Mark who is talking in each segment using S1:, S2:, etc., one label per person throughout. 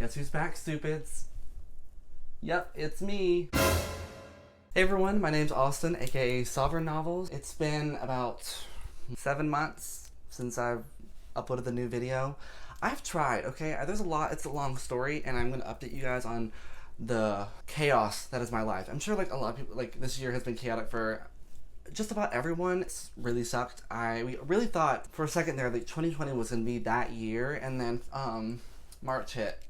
S1: Guess who's back, stupids? Yep, it's me. Hey everyone, my name's Austin, aka Sovereign Novels. It's been about 7 months since I've uploaded the new video. I've tried, okay? There's a lot, it's a long story, and I'm gonna update you guys on the chaos that is my life. I'm sure like a lot of people, like this year has been chaotic for just about everyone. It's really sucked. We really thought for a second there that 2020 was gonna be that year, and then March hit.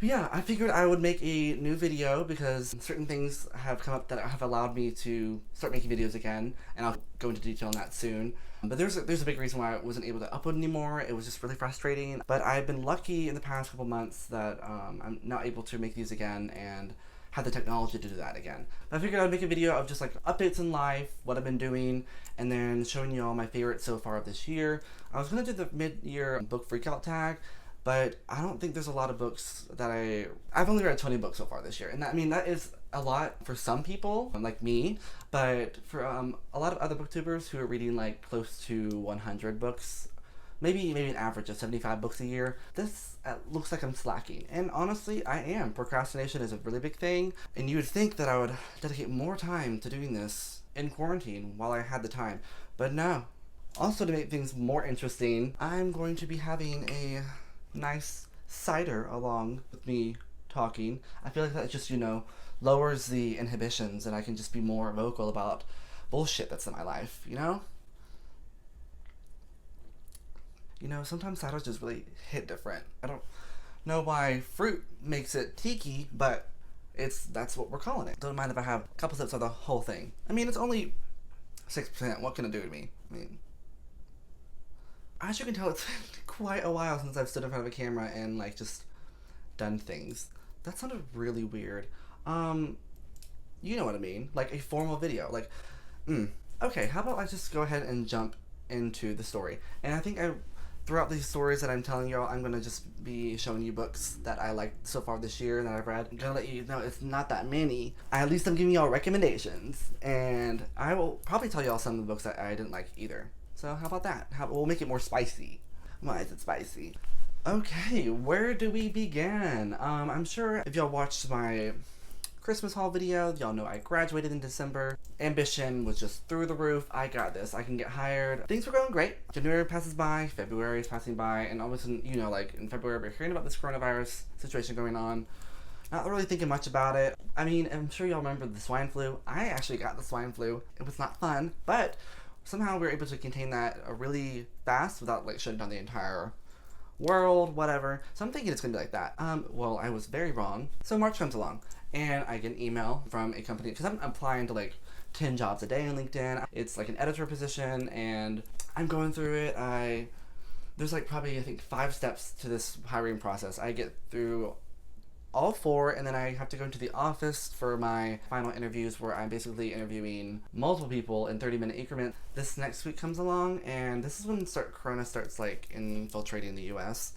S1: Yeah, I figured I would make a new video because certain things have come up that have allowed me to start making videos again, and I'll go into detail on that soon. But there's a big reason why I wasn't able to upload anymore. It was just really frustrating. But I've been lucky in the past couple months that I'm now able to make these again and have the technology to do that again. But I figured I'd make a video of just like updates in life, what I've been doing, and then showing you all my favorites so far of this year. I was gonna do the mid-year book freakout tag, but I don't think there's a lot of books that I've only read 20 books so far this year. And that is a lot for some people, like me, but for a lot of other booktubers who are reading like close to 100 books, maybe an average of 75 books a year, this looks like I'm slacking. And honestly, I am. Procrastination is a really big thing, and you would think that I would dedicate more time to doing this in quarantine while I had the time, but no. Also, to make things more interesting, I'm going to be having a nice cider along with me talking. I feel like that just, lowers the inhibitions and I can just be more vocal about bullshit that's in my life, sometimes ciders just really hit different. I don't know why fruit makes it tiki, but that's what we're calling it. Don't mind if I have a couple sips of the whole thing. I mean, it's only 6%. What can it do to me? As you can tell, it's been quite a while since I've stood in front of a camera and like just done things. That sounded really weird. You know what I mean? Like a formal video. Like, okay, how about I just go ahead and jump into the story? And I think throughout these stories that I'm telling y'all, I'm gonna just be showing you books that I liked so far this year and that I've read. I'm gonna let you know it's not that many. At least I'm giving y'all recommendations, and I will probably tell y'all some of the books that I didn't like either. So how about that? We'll make it more spicy. Why is it spicy? Okay, where do we begin? I'm sure if y'all watched my Christmas haul video, y'all know I graduated in December. Ambition was just through the roof. I got this. I can get hired. Things were going great. January passes by, February is passing by, and all of a sudden, like in February, we're hearing about this coronavirus situation going on. Not really thinking much about it. I mean, I'm sure y'all remember the swine flu. I actually got the swine flu. It was not fun, but somehow we were able to contain that really fast without like shutting down the entire world, whatever. So I'm thinking it's gonna be like that. Well, I was very wrong. So March comes along, and I get an email from a company, because I'm applying to like 10 jobs a day on LinkedIn. It's like an editor position, and I'm going through it. There's like probably, I think, 5 steps to this hiring process. I get through all 4, and then I have to go into the office for my final interviews, where I'm basically interviewing multiple people in 30-minute increments. This next week comes along, and this is when Corona starts like infiltrating the US,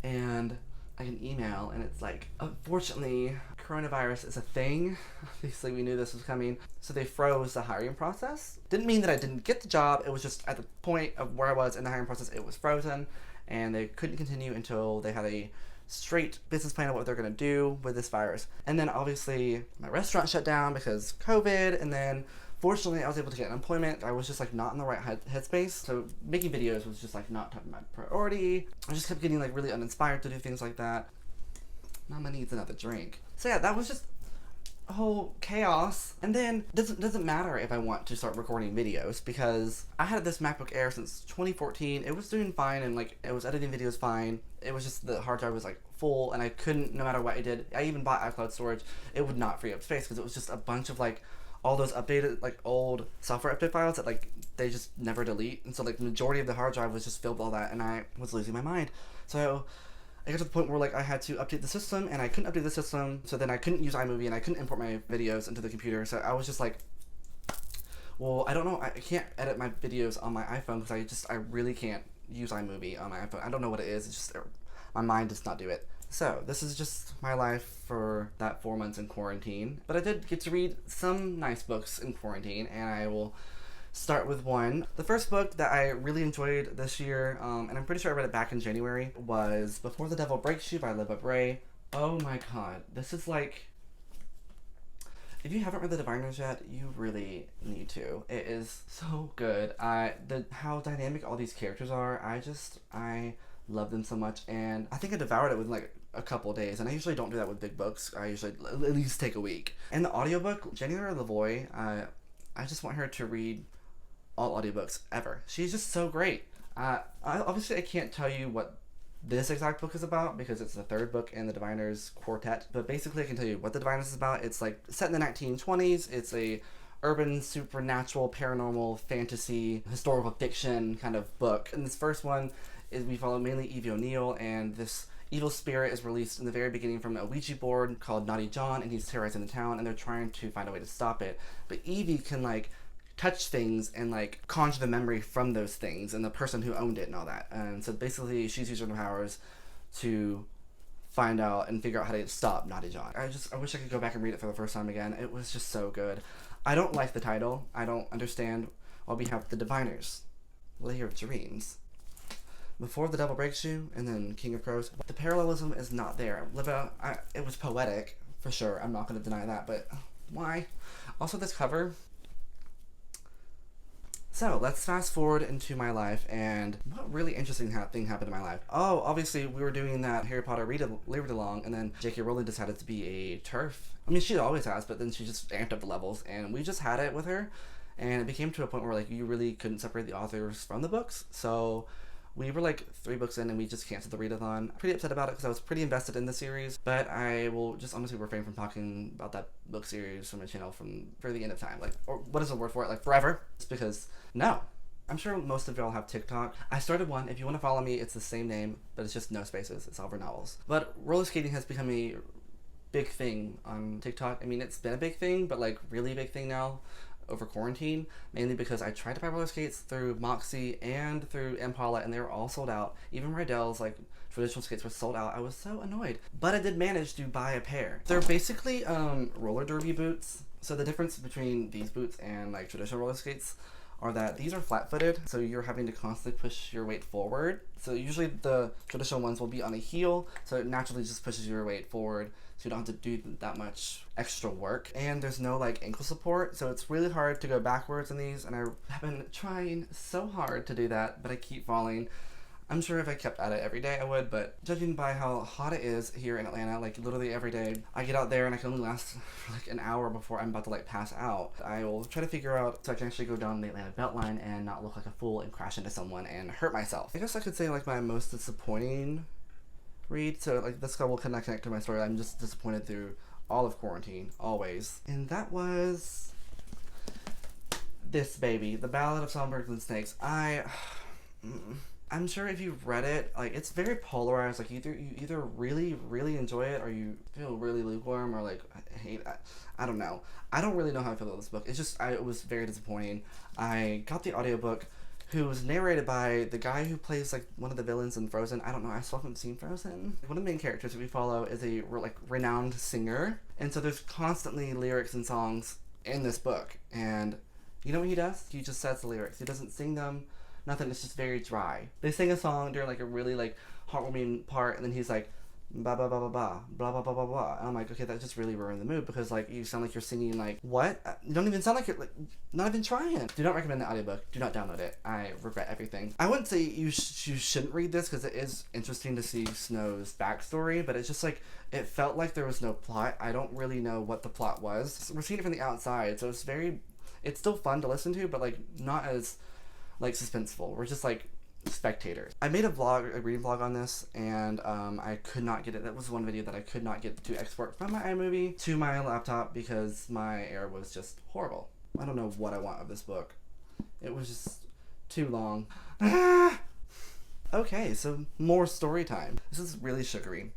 S1: and I get an email, and it's like, unfortunately, coronavirus is a thing. Obviously, we knew this was coming, so they froze the hiring process. Didn't mean that I didn't get the job, it was just at the point of where I was in the hiring process, it was frozen, and they couldn't continue until they had a straight business plan of what they're gonna do with this virus. And then obviously my restaurant shut down because COVID, and then fortunately I was able to get unemployment. I was just like not in the right headspace, so making videos was just like not top of my priority. I just kept getting like really uninspired to do things like that. Mama needs another drink. So yeah, that was just a whole chaos. And then doesn't matter if I want to start recording videos, because I had this MacBook Air since 2014. It was doing fine, and like it was editing videos fine. It was just the hard drive was like full, and I couldn't, no matter what I did. I even bought iCloud storage. It would not free up space because it was just a bunch of like all those updated like old software update files that like they just never delete. And so like the majority of the hard drive was just filled with all that, and I was losing my mind. So I got to the point where like I had to update the system, and I couldn't update the system, so then I couldn't use iMovie, and I couldn't import my videos into the computer. So I was just like, well, I don't know, I can't edit my videos on my iPhone because I really can't use iMovie on my iPhone. I don't know what it is. It's just my mind does not do it. So this is just my life for that 4 months in quarantine. But I did get to read some nice books in quarantine, and I will start with one. The first book that I really enjoyed this year, and I'm pretty sure I read it back in January, was Before the Devil Breaks You by Libba Bray. Oh my god, this is like... If you haven't read The Diviners yet, you really need to. It is so good. How dynamic all these characters are, I love them so much, and I think I devoured it within like a couple days, and I usually don't do that with big books. I usually at least take a week. And the audiobook, January Lavoie, I just want her to read all audiobooks ever. She's just so great. Obviously I can't tell you what this exact book is about because it's the third book in the Diviners quartet, but basically I can tell you what the Diviners is about. It's like set in the 1920s. It's a urban supernatural paranormal fantasy historical fiction kind of book, and this first one is we follow mainly Evie O'Neill, and this evil spirit is released in the very beginning from a Ouija board called Naughty John, and he's terrorizing the town, and they're trying to find a way to stop it. But Evie can like touch things and like conjure the memory from those things and the person who owned it and all that. And so basically she's using her powers to find out and figure out how to stop Naughty John. I wish I could go back and read it for the first time again. It was just so good. I don't like the title. I don't understand why we have the Diviners, Layer of Dreams, Before the Devil Breaks You, and then King of Crows. The parallelism is not there. It was poetic, for sure. I'm not going to deny that, but why? Also, this cover. So, let's fast forward into my life, and what really interesting thing happened in my life. Oh, obviously, we were doing that Harry Potter read-along, and then J.K. Rowling decided to be a TERF. I mean, she always has, but then she just amped up the levels, and we just had it with her, and it became to a point where, like, you really couldn't separate the authors from the books, so we were like 3 books in and we just canceled the readathon. Pretty upset about it because I was pretty invested in the series, but I will just honestly refrain from talking about that book series from my channel for the end of time. Like, or what is the word for it? Like forever? Just because, no. I'm sure most of y'all have TikTok. I started one. If you want to follow me, it's the same name, but it's just no spaces. It's Oliver Novels. But roller skating has become a big thing on TikTok. I mean, it's been a big thing, but like really big thing now over quarantine, mainly because I tried to buy roller skates through Moxie and through Impala, and they were all sold out. Even Rydell's like traditional skates were sold out. I was so annoyed, but I did manage to buy a pair. They're basically roller derby boots. So the difference between these boots and like traditional roller skates are that these are flat-footed, so you're having to constantly push your weight forward. So usually the traditional ones will be on a heel, so it naturally just pushes your weight forward, so you don't have to do that much extra work. And there's no like ankle support, so it's really hard to go backwards in these, and I have been trying so hard to do that, but I keep falling. I'm sure if I kept at it every day I would, but judging by how hot it is here in Atlanta, like literally every day, I get out there and I can only last for like an hour before I'm about to like pass out. I will try to figure out so I can actually go down the Atlanta Beltline and not look like a fool and crash into someone and hurt myself. I guess I could say like my most disappointing read, so like this will connect to my story. I'm just disappointed through all of quarantine, always. And that was this baby, The Ballad of Songbirds and Snakes. I'm sure if you've read it, like it's very polarized. Like you either really, really enjoy it or you feel really lukewarm or like hate it. I don't know. I don't really know how I feel about this book. It's just, it was very disappointing. I got the audiobook, who was narrated by the guy who plays like one of the villains in Frozen. I don't know, I still haven't seen Frozen. One of the main characters that we follow is a like renowned singer, and so there's constantly lyrics and songs in this book. And you know what he does? He just says the lyrics. He doesn't sing them. Nothing. It's just very dry. They sing a song during like a really like heartwarming part, and then he's like ba ba ba ba ba blah blah blah blah blah. And I'm like, okay, that just really ruined the mood because like you sound like you're singing like what? You don't even sound like you're like not even trying. Do not recommend the audiobook. Do not download it. I regret everything. I wouldn't say you shouldn't read this because it is interesting to see Snow's backstory, but it's just like it felt like there was no plot. I don't really know what the plot was. So we're seeing it from the outside, so it's still fun to listen to, but like not as like suspenseful. We're just like spectators. I made a reading vlog on this, and I could not get it. That was one video that I could not get to export from my iMovie to my laptop because my air was just horrible. I don't know what I want of this book. It was just too long. Okay, so more story time. This is really sugary.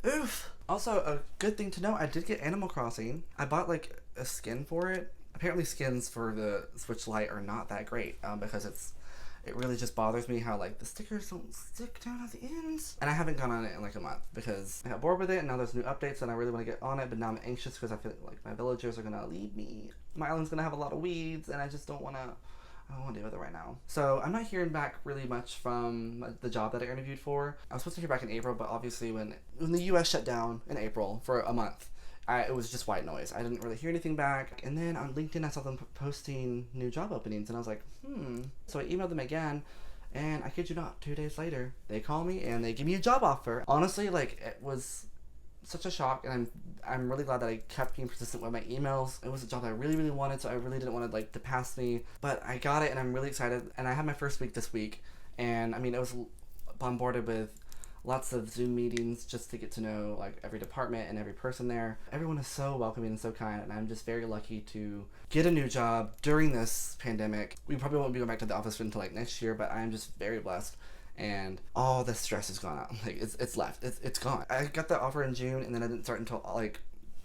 S1: Oof. Also, a good thing to know, I did get Animal Crossing. I bought like a skin for it. Apparently skins for the Switch Lite are not that great because it's It really just bothers me how like the stickers don't stick down at the ends. And I haven't gone on it in like a month because I got bored with it, and now there's new updates and I really want to get on it, but now I'm anxious because I feel like my villagers are gonna leave me. My island's gonna have a lot of weeds, and I just don't wanna deal with it right now. So I'm not hearing back really much from the job that I interviewed for. I was supposed to hear back in April, but obviously when the US shut down in April for a month, it was just white noise. I didn't really hear anything back. And then on LinkedIn, I saw them posting new job openings, and I was like, So I emailed them again, and I kid you not, 2 days later, they call me and they give me a job offer. Honestly, like, it was such a shock, and I'm really glad that I kept being persistent with my emails. It was a job that I really, really wanted, so I really didn't want it like to pass me. But I got it, and I'm really excited. And I had my first week this week, and I mean, it was bombarded with lots of Zoom meetings just to get to know like every department and every person there. Everyone is so welcoming and so kind, and I'm just very lucky to get a new job during this pandemic. We probably won't be going back to the office until like next year, but I'm just very blessed. And all the stress is gone out. Like it's left. It's gone. I got the offer in June, and then I didn't start until like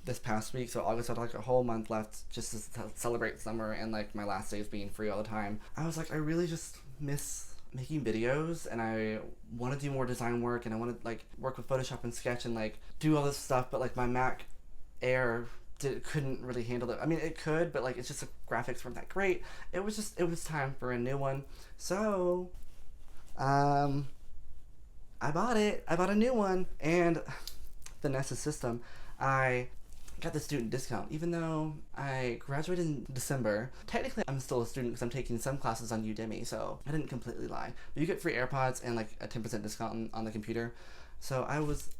S1: this past week. So August, I had like a whole month left just to celebrate summer and like my last days being free all the time. I was like, I really just miss making videos, and I want to do more design work, and I want to like work with Photoshop and Sketch and like do all this stuff. But like my Mac Air couldn't really handle it. I mean, it could, but like it's just the graphics weren't that great. It was time for a new one. So I bought it. I bought a new one, and the Nessa system, I got the student discount. Even though I graduated in December, technically I'm still a student because I'm taking some classes on Udemy, so I didn't completely lie. But you get free AirPods and like a 10% discount on the computer. So I was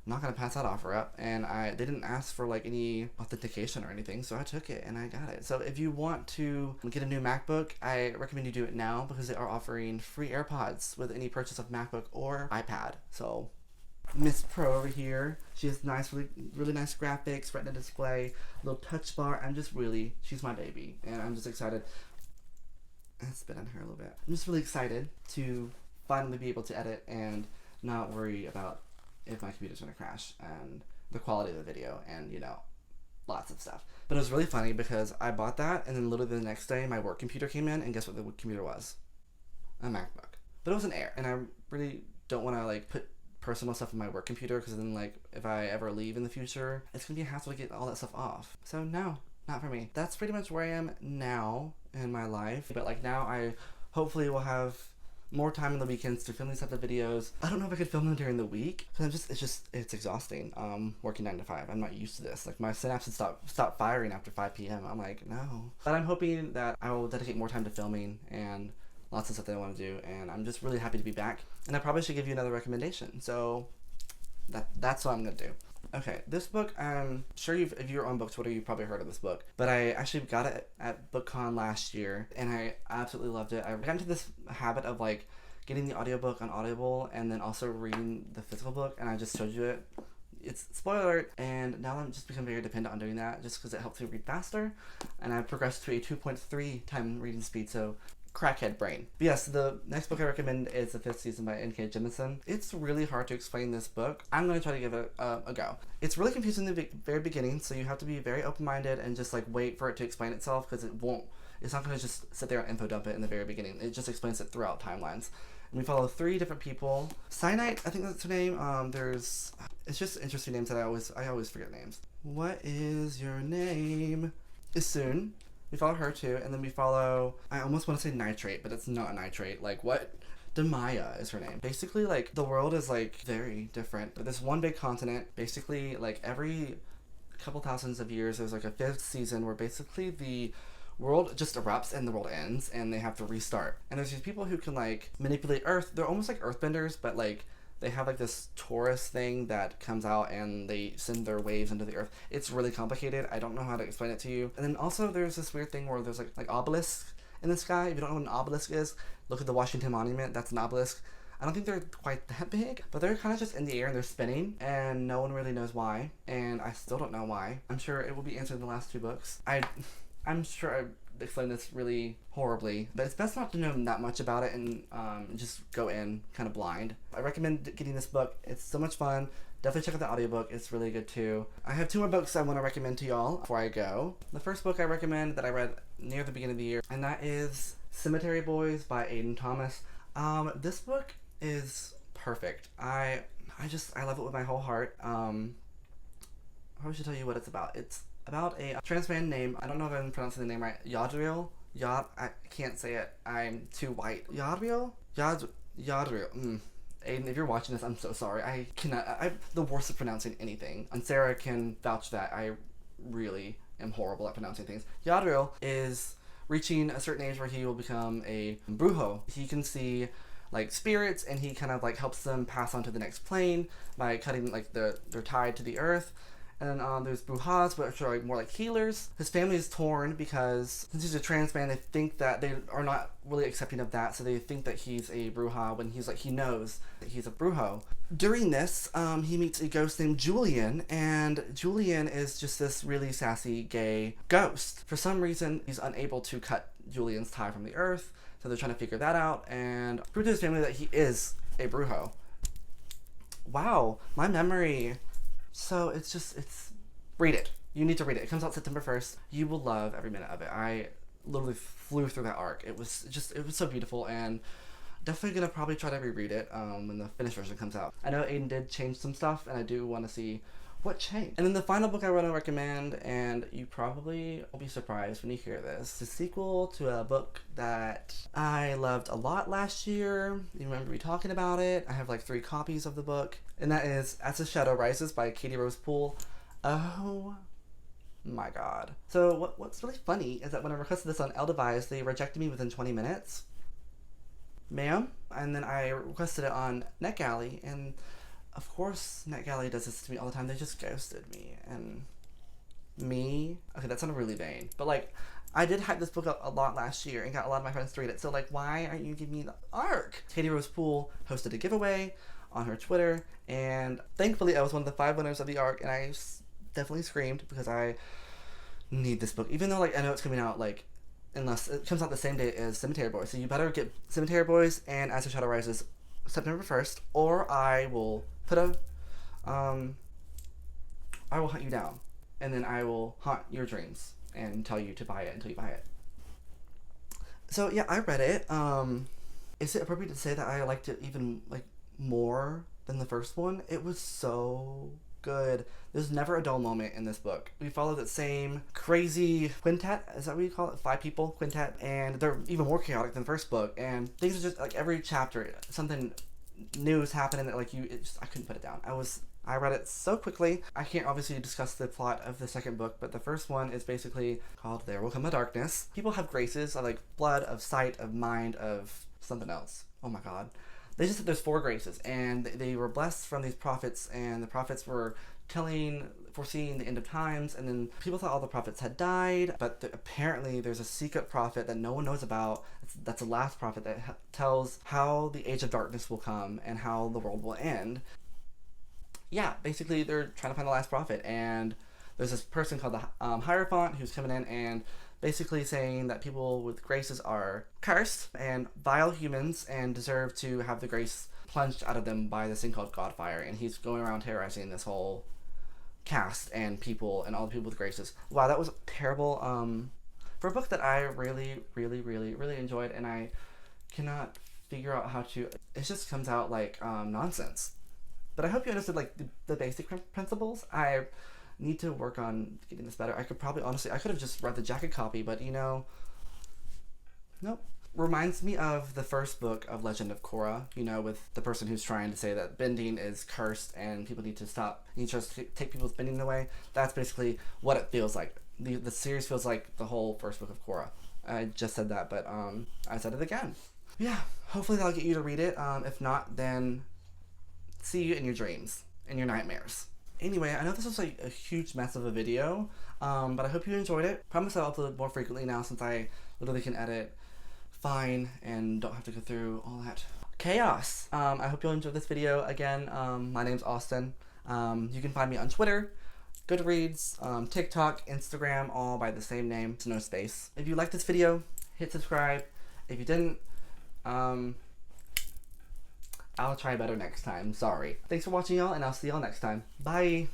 S1: not gonna pass that offer up, and they didn't ask for like any authentication or anything, so I took it and I got it. So if you want to get a new MacBook, I recommend you do it now because they are offering free AirPods with any purchase of MacBook or iPad. So Miss Pro over here, she has nice, really nice graphics, retina display, little touch bar. She's my baby, and I'm just excited. Let's spit on her a little bit. I'm just really excited to finally be able to edit and not worry about if my computer's gonna crash and the quality of the video and, you know, lots of stuff. But it was really funny because I bought that, and then literally the next day my work computer came in, and guess what the computer was? A MacBook. But it was an Air, and I really don't want to like put personal stuff in my work computer because then like if I ever leave in the future, it's gonna be a hassle to get all that stuff off. So no, not for me. That's pretty much where I am now in my life. But like now I hopefully will have more time on the weekends to film these types of videos. I don't know if I could film them during the week because it's exhausting working 9 to 5. I'm not used to this. Like my synapses stop firing after 5 p.m. I'm like, no. But I'm hoping that I will dedicate more time to filming and lots of stuff that I want to do, and I'm just really happy to be back. And I probably should give you another recommendation. So that's what I'm gonna do. Okay, this book, I'm sure if you're on book Twitter, you've probably heard of this book. But I actually got it at BookCon last year, and I absolutely loved it. I got into this habit of like getting the audiobook on Audible and then also reading the physical book, and I just showed you it. It's spoiler alert, and now I'm just become very dependent on doing that just because it helps me read faster, and I've progressed to a 2.3 time reading speed, so crackhead brain. But yes, the next book I recommend is The Fifth Season by N.K. Jemisin. It's really hard to explain this book. I'm going to try to give it a go. It's really confusing in the very beginning, so you have to be very open-minded and just like wait for it to explain itself because it's not going to just sit there and info dump it in the very beginning. It just explains it throughout timelines. And we follow 3 different people. Cyanite, I think that's her name. It's just interesting names that I always forget names. What is your name? Isun. We follow her too, and then we follow, I almost want to say Nitrate, but it's not Nitrate. Like, what? Demaya is her name. Basically, like, the world is, like, very different. But this one big continent, basically, like, every couple thousands of years, there's, like, a 5th season where basically the world just erupts and the world ends, and they have to restart. And there's these people who can, like, manipulate Earth. They're almost like earthbenders, but, like, they have like this torus thing that comes out and they send their waves into the earth. It's really complicated. I don't know how to explain it to you. And then also there's this weird thing where there's like obelisks in the sky. If you don't know what an obelisk is, look at the Washington Monument. That's an obelisk. I don't think they're quite that big, but they're kind of just in the air and they're spinning, and no one really knows why. And I still don't know why. I'm sure it will be answered in the last 2 books. I'm sure I explained this really horribly, but it's best not to know that much about it and just go in kind of blind. I recommend getting this book. It's so much fun. Definitely check out the audiobook. It's really good too. I have 2 more books I want to recommend to y'all before I go. The first book I recommend that I read near the beginning of the year, and that is Cemetery Boys by Aiden Thomas. This book is perfect. I love it with my whole heart. I should tell you what it's about. It's about a trans man named, I don't know if I'm pronouncing the name right, Yadriel? I can't say it. I'm too white. Yadriel? Yadriel. Aiden, if you're watching this, I'm so sorry. I'm the worst at pronouncing anything. And Sarah can vouch that I really am horrible at pronouncing things. Yadriel is reaching a certain age where he will become a brujo. He can see like spirits, and he kind of like helps them pass on to the next plane by cutting like they're tied to the earth. And then there's brujas, which are like more like healers. His family is torn because since he's a trans man, they think that they are not really accepting of that, so they think that he's a bruja when he knows that he's a brujo. During this, he meets a ghost named Julian, and Julian is just this really sassy gay ghost. For some reason, he's unable to cut Julian's tie from the earth, so they're trying to figure that out and prove to his family that he is a brujo. Wow, my memory. So read it. You need to read it. It comes out September 1st. You will love every minute of it. I literally flew through that arc. It was so beautiful, and definitely gonna probably try to reread it when the finished version comes out. I know Aiden did change some stuff, and I do want to see what changed. And then the final book I want to recommend, and you probably will be surprised when you hear this, the sequel to a book that I loved a lot last year. You remember me talking about it. I have like 3 copies of the book, and that is As the Shadow Rises by Katie Rose Poole. Oh my god. So what's really funny is that when I requested this on Eldevise, they rejected me within 20 minutes. Ma'am? And then I requested it on NetGalley, and of course, NetGalley does this to me all the time. They just ghosted me. And me? Okay, that sounded really vain. But, like, I did hype this book up a lot last year and got a lot of my friends to read it. So, like, why aren't you giving me the arc? Katie Rose Poole hosted a giveaway on her Twitter. And thankfully, I was one of the 5 winners of the arc. And I definitely screamed because I need this book. Even though, like, I know it's coming out, like, unless it comes out the same day as Cemetery Boys. So you better get Cemetery Boys and As the Shadow Rises September 1st, or I will I will hunt you down, and then I will haunt your dreams and tell you to buy it until you buy it. So yeah, I read it. Is it appropriate to say that I liked it even like more than the first one? It was so good. There's never a dull moment in this book. We follow the same crazy quintet, is that what you call it? 5 people quintet, and they're even more chaotic than the first book, and things are just like every chapter something new is happening that like I couldn't put it down. I read it so quickly. I can't obviously discuss the plot of the second book, but the first one is basically called There Will Come a Darkness. People have graces of like blood, of sight, of mind, of something else. Oh my god. They just said there's 4 graces, and they were blessed from these prophets, and the prophets were foreseeing the end of times, and then people thought all the prophets had died, but apparently there's a secret prophet that no one knows about. That's the last prophet that tells how the age of darkness will come and how the world will end. Yeah, basically they're trying to find the last prophet, and there's this person called the Hierophant who's coming in and basically saying that people with graces are cursed and vile humans and deserve to have the grace plunged out of them by this thing called Godfire, and he's going around terrorizing this whole cast and people and all the people with graces. Wow, that was terrible. For a book that I really, really, really, really enjoyed, and I cannot figure out how to. It just comes out like nonsense. But I hope you understood like the basic principles. I need to work on getting this better. I could have just read the jacket copy, but nope. Reminds me of the first book of Legend of Korra, with the person who's trying to say that bending is cursed and people need to stop. He tries to take people's bending away. That's basically what it feels like. The series feels like the whole first book of Korra. I just said that, but I said it again. Yeah, hopefully that'll get you to read it. If not, then see you in your dreams, in your nightmares. Anyway, I know this was like a huge mess of a video, but I hope you enjoyed it. Promise I'll upload more frequently now since I literally can edit fine and don't have to go through all that chaos. I hope you'll enjoy this video. Again, my name's Austin. You can find me on Twitter, Goodreads, TikTok, Instagram, all by the same name, no space. If you liked this video, hit subscribe. If you didn't, I'll try better next time. Sorry. Thanks for watching, y'all, and I'll see y'all next time. Bye!